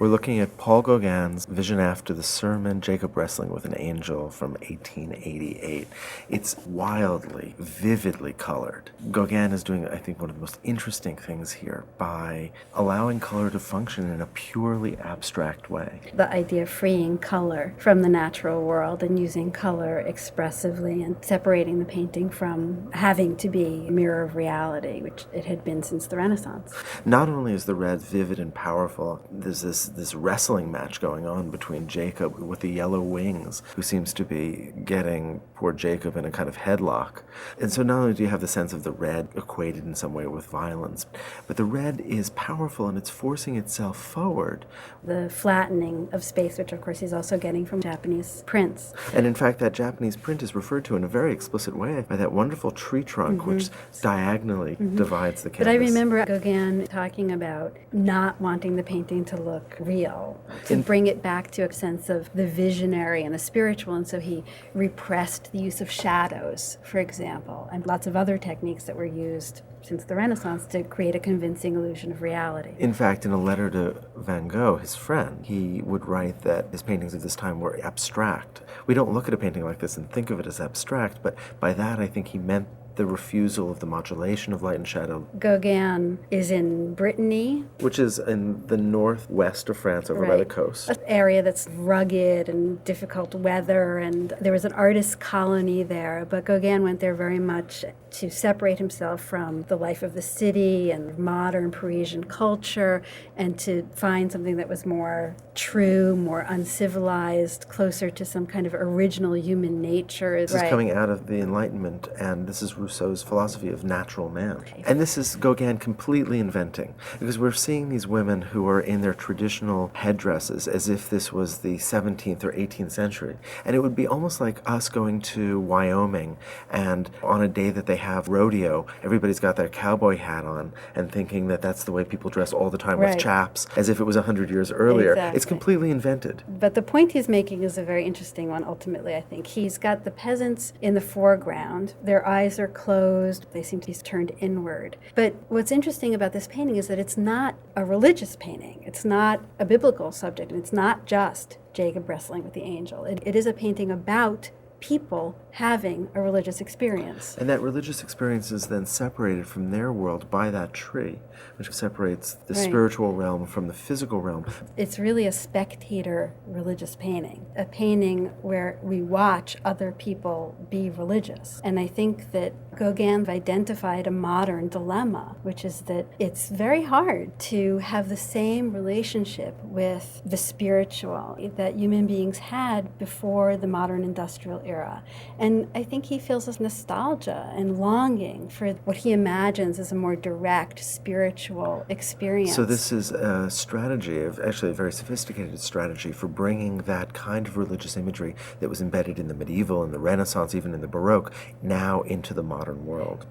We're looking at Paul Gauguin's Vision After the Sermon, Jacob Wrestling with an Angel from 1888. It's wildly, vividly colored. Gauguin is doing, I think, one of the most interesting things here by allowing color to function in a purely abstract way. The idea of freeing color from the natural world and using color expressively and separating the painting from having to be a mirror of reality, which it had been since the Renaissance. Not only is the red vivid and powerful, there's this wrestling match going on between Jacob with the yellow wings, who seems to be getting poor Jacob in a kind of headlock. And so not only do you have the sense of the red equated in some way with violence, but the red is powerful and it's forcing itself forward. The flattening of space, which of course he's also getting from Japanese prints. And in fact, that Japanese print is referred to in a very explicit way by that wonderful tree trunk which diagonally divides the canvas. But I remember Gauguin talking about not wanting the painting to look real, to bring it back to a sense of the visionary and the spiritual, and so he repressed the use of shadows, for example, and lots of other techniques that were used since the Renaissance to create a convincing illusion of reality. In fact, in a letter to Van Gogh, his friend, he would write that his paintings of this time were abstract. We don't look at a painting like this and think of it as abstract, but by that I think he meant the refusal of the modulation of light and shadow. Gauguin is in Brittany, which is in the northwest of France, over by the coast. An area that's rugged and difficult weather, and there was an artist colony there, but Gauguin went there very much to separate himself from the life of the city and modern Parisian culture, and to find something that was more true, more uncivilized, closer to some kind of original human nature. This is coming out of the Enlightenment, and this is Rousseau's philosophy of natural man. Okay. And this is Gauguin completely inventing, because we're seeing these women who are in their traditional headdresses as if this was the 17th or 18th century. And it would be almost like us going to Wyoming, and on a day that they have rodeo, everybody's got their cowboy hat on and thinking that that's the way people dress all the time with chaps, as if it was 100 years earlier. Exactly. It's completely invented. But the point he's making is a very interesting one, ultimately, I think. He's got the peasants in the foreground. Their eyes are closed. They seem to be turned inward. But what's interesting about this painting is that it's not a religious painting. It's not a biblical subject. And it's not just Jacob wrestling with the angel. It is a painting about people having a religious experience. And that religious experience is then separated from their world by that tree, which separates the spiritual realm from the physical realm. It's really a spectator religious painting, a painting where we watch other people be religious. And I think that Gauguin identified a modern dilemma, which is that it's very hard to have the same relationship with the spiritual that human beings had before the modern industrial era. And I think he feels this nostalgia and longing for what he imagines as a more direct spiritual experience. So this is a strategy, actually a very sophisticated strategy for bringing that kind of religious imagery that was embedded in the medieval and the Renaissance, even in the Baroque, now into the modern world.